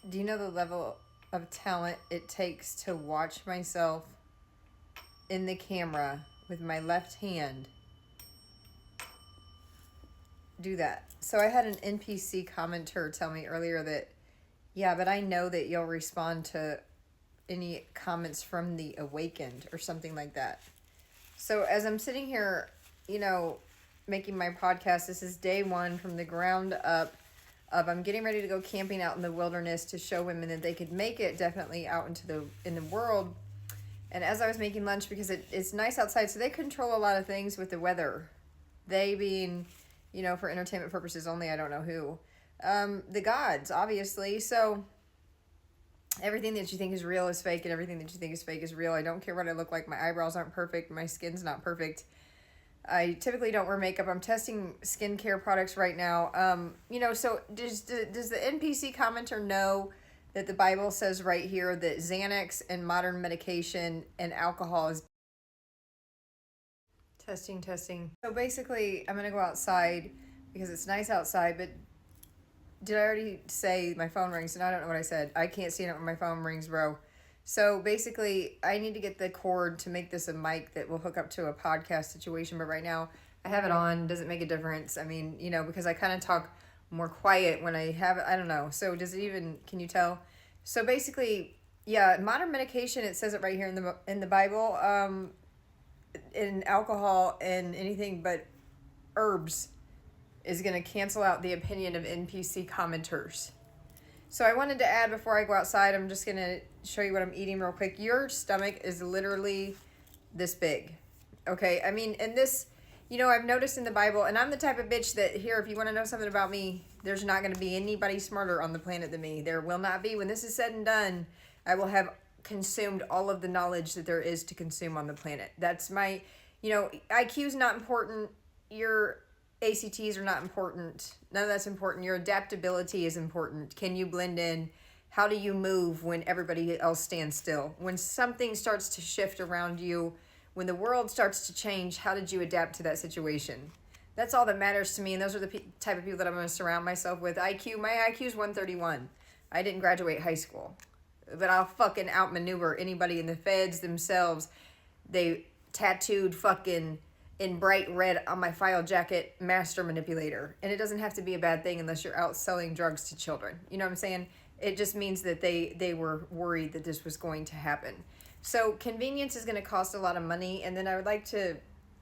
Do you know the level of talent it takes to watch myself in the camera with my left hand do that? So I had an NPC commenter tell me earlier that, yeah, but I know that you'll respond to any comments from the awakened or something like that. So as I'm sitting here, making my podcast, this is day one from the ground up of I'm getting ready to go camping out in the wilderness to show women that they could make it definitely out in the world. And as I was making lunch, because it's nice outside, so they control a lot of things with the weather. They being, for entertainment purposes only, I don't know who. The gods, obviously. So everything that you think is real is fake, and everything that you think is fake is real. I don't care what I look like. My eyebrows aren't perfect. My skin's not perfect. I typically don't wear makeup. I'm testing skincare products right now. So does the NPC commenter know that the Bible says right here that Xanax and modern medication and alcohol is testing. So basically, I'm gonna go outside because it's nice outside. But did I already say my phone rings? And I don't know what I said. I can't see it when my phone rings, bro. So basically, I need to get the cord to make this a mic that will hook up to a podcast situation. But right now, I have it on. Doesn't make a difference. I mean, because I kind of talk more quiet when I have it. I don't know. So does it even? Can you tell? So basically, yeah, modern medication. It says it right here in the Bible. In alcohol and anything but herbs is going to cancel out the opinion of NPC commenters. So I wanted to add before I go outside, I'm just going to show you what I'm eating real quick. Your stomach is literally this big. Okay? I mean, and this, I've noticed in the Bible, and I'm the type of bitch that here, if you want to know something about me, there's not going to be anybody smarter on the planet than me. There will not be. When this is said and done, I will have consumed all of the knowledge that there is to consume on the planet. That's my, IQ is not important. Your ACTs are not important. None of that's important. Your adaptability is important. Can you blend in? How do you move when everybody else stands still? When something starts to shift around you, when the world starts to change, how did you adapt to that situation? That's all that matters to me, and those are the type of people that I'm going to surround myself with. My IQ is 131. I didn't graduate high school, but I'll fucking outmaneuver anybody in the feds themselves. They tattooed fucking in bright red on my file jacket, master manipulator. And it doesn't have to be a bad thing unless you're out selling drugs to children. You know what I'm saying? It just means that they were worried that this was going to happen. So convenience is going to cost a lot of money. And then I would like to,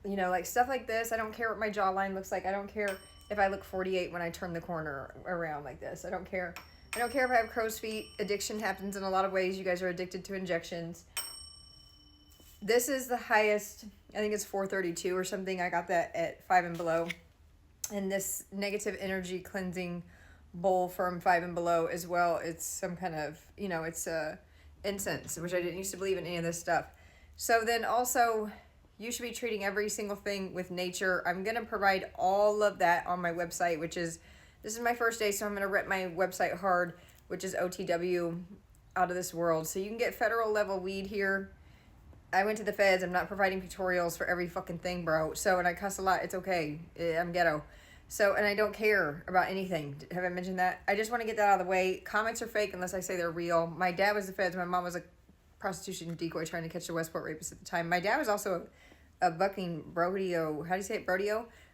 like stuff like this. I don't care what my jawline looks like. I don't care if I look 48 when I turn the corner around like this. I don't care. I don't care if I have crow's feet. Addiction happens in a lot of ways. You guys are addicted to injections. This is the highest, I think it's 432 or something. I got that at Five and Below. And this negative energy cleansing bowl from Five and Below as well. It's some kind of, it's incense, which I didn't used to believe in any of this stuff. So then also, you should be treating every single thing with nature. I'm going to provide all of that on my website, this is my first day, so I'm going to rep my website hard, which is OTW, out of this world. So you can get federal level weed here. I went to the feds. I'm not providing tutorials for every fucking thing, bro. So, and I cuss a lot. It's okay. I'm ghetto. So, and I don't care about anything. Have I mentioned that? I just want to get that out of the way. Comments are fake unless I say they're real. My dad was the feds. My mom was a prostitution decoy trying to catch the Westport rapist at the time. My dad was also a bucking rodeo. How do you say it?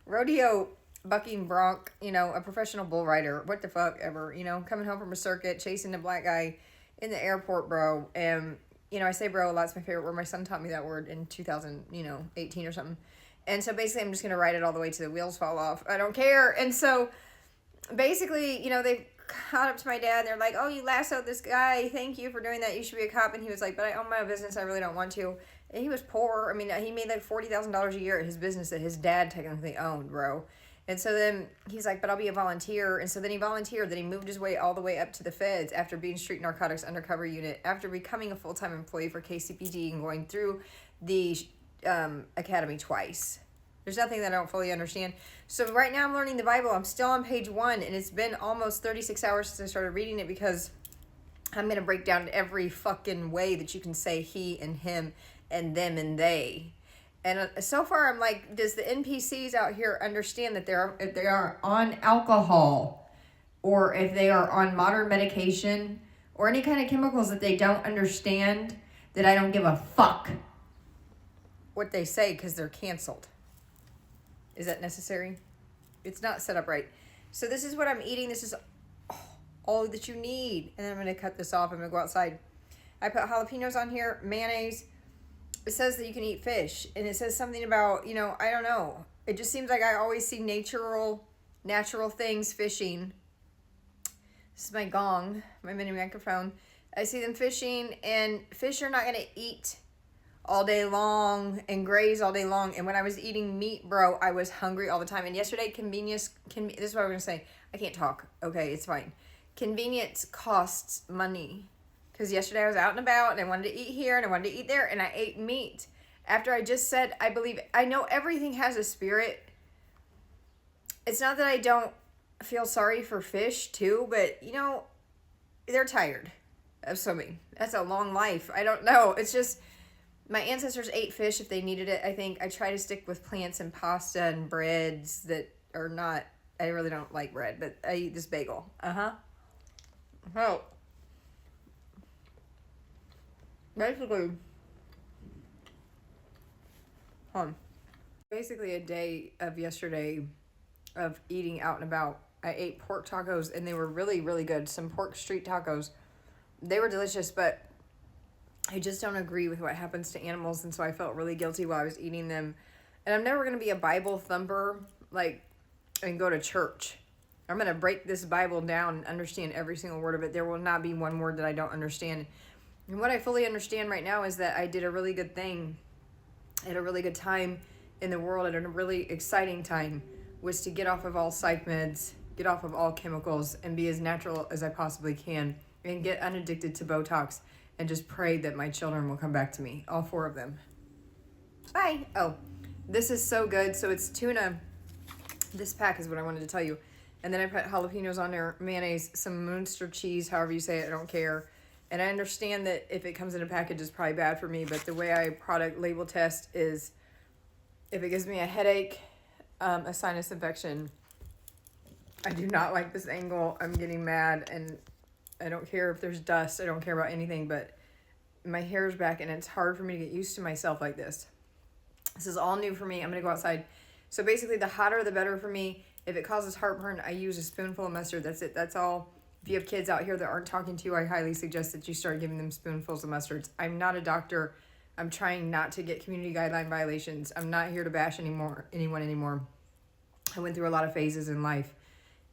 Rodeo bucking bronc, a professional bull rider. What the fuck ever, coming home from a circuit, chasing a black guy in the airport, bro. And I say bro a lot. It's my favorite word. My son taught me that word in 2018 or something. And so basically I'm just going to ride it all the way till the wheels fall off. I don't care. And so basically, they caught up to my dad. And they're like, oh, you lassoed this guy. Thank you for doing that. You should be a cop. And he was like, but I own my own business. I really don't want to. And he was poor. I mean, he made like $40,000 a year at his business that his dad technically owned, bro. And so then he's like, but I'll be a volunteer. And so then he volunteered. Then he moved his way all the way up to the feds after being street narcotics undercover unit, after becoming a full-time employee for KCPD and going through the academy twice. There's nothing that I don't fully understand. So right now I'm learning the Bible. I'm still on page 1, and it's been almost 36 hours since I started reading it because I'm going to break down every fucking way that you can say he and him and them and they. And so far, I'm like, does the NPCs out here understand that if they are on alcohol or if they are on modern medication or any kind of chemicals that they don't understand, that I don't give a fuck what they say because they're canceled. Is that necessary? It's not set up right. So this is what I'm eating. This is all that you need. And then I'm going to cut this off. I'm going to go outside. I put jalapenos on here, mayonnaise. It says that you can eat fish. And it says something about, you know, I don't know. It just seems like I always see natural things fishing. This is my gong, my mini microphone. I see them fishing, and fish are not going to eat all day long and graze all day long. And when I was eating meat, bro, I was hungry all the time. And yesterday, this is what I'm going to say. I can't talk. Okay, it's fine. Convenience costs money. Because yesterday I was out and about, and I wanted to eat here, and I wanted to eat there, and I ate meat. After I just said, I know everything has a spirit. It's not that I don't feel sorry for fish too, but you know, they're tired of swimming. That's a long life. I don't know. It's just, my ancestors ate fish if they needed it. I think I try to stick with plants and pasta and breads that are not, I really don't like bread, but I eat this bagel. Oh. Basically a day of yesterday of eating out and about. I ate pork tacos, and they were really, really good. Some pork street tacos. They were delicious, but I just don't agree with what happens to animals, and so I felt really guilty while I was eating them. And I'm never going to be a Bible thumper, and go to church. I'm going to break this Bible down and understand every single word of it. There will not be one word that I don't understand. And what I fully understand right now is that I did a really good thing at a really good time in the world, at a really exciting time, was to get off of all psych meds, get off of all chemicals, and be as natural as I possibly can, and get unaddicted to Botox, and just pray that my children will come back to me, all 4 of them. Bye. Oh, this is so good. So it's tuna. This pack is what I wanted to tell you. And then I put jalapenos on there, mayonnaise, some Munster cheese, however you say it, I don't care. And I understand that if it comes in a package, it's probably bad for me, but the way I product label test is if it gives me a headache, a sinus infection, I do not like this angle. I'm getting mad, and I don't care if there's dust. I don't care about anything, but my hair's back, and it's hard for me to get used to myself like this. This is all new for me. I'm going to go outside. So basically, the hotter, the better for me. If it causes heartburn, I use a spoonful of mustard. That's it. That's all. If you have kids out here that aren't talking to you, I highly suggest that you start giving them spoonfuls of mustards. I'm not a doctor. I'm trying not to get community guideline violations. I'm not here to bash anyone anymore. I went through a lot of phases in life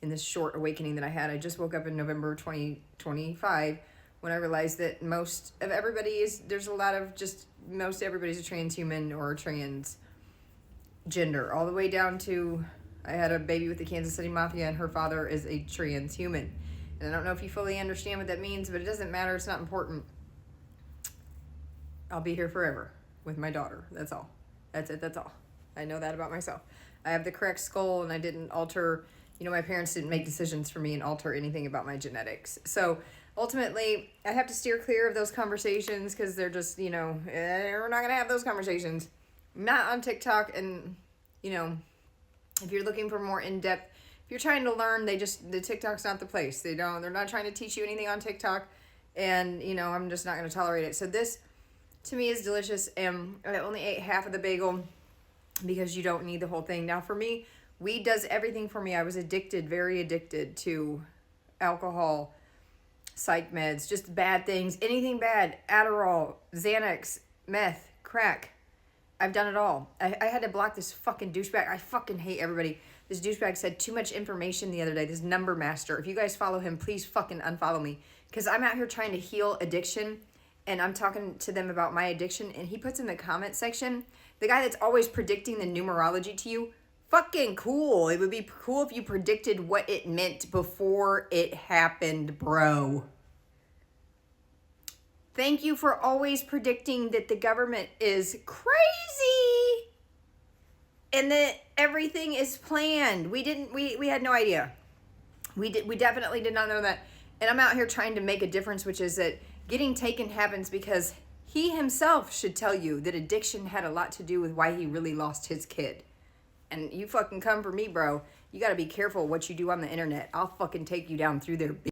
in this short awakening that I had. I just woke up in November 2025 when I realized that most everybody's a transhuman or a transgender, all the way down to, I had a baby with the Kansas City Mafia, and her father is a transhuman. And I don't know if you fully understand what that means, but it doesn't matter. It's not important. I'll be here forever with my daughter. That's all. That's it. That's all. I know that about myself. I have the correct skull, and I didn't alter, my parents didn't make decisions for me and alter anything about my genetics. So ultimately, I have to steer clear of those conversations because they're just, we're not going to have those conversations. Not on TikTok. And, if you're looking for more in-depth, if you're trying to learn, the TikTok's not the place. They're not trying to teach you anything on TikTok. And, I'm just not going to tolerate it. So this, to me, is delicious. And I only ate half of the bagel because you don't need the whole thing. Now, for me, weed does everything for me. I was very addicted to alcohol, psych meds, just bad things, anything bad, Adderall, Xanax, meth, crack. I've done it all. I had to block this fucking douchebag. I fucking hate everybody. This douchebag said too much information the other day, this number master. If you guys follow him, please fucking unfollow me. Because I'm out here trying to heal addiction, and I'm talking to them about my addiction, and he puts in the comment section, the guy that's always predicting the numerology to you, fucking cool. It would be cool if you predicted what it meant before it happened, bro. Thank you for always predicting that the government is crazy and that everything is planned. We had no idea. We definitely did not know that. And I'm out here trying to make a difference, which is that getting taken happens because he himself should tell you that addiction had a lot to do with why he really lost his kid. And you fucking come for me, bro. You got to be careful what you do on the internet. I'll fucking take you down through there.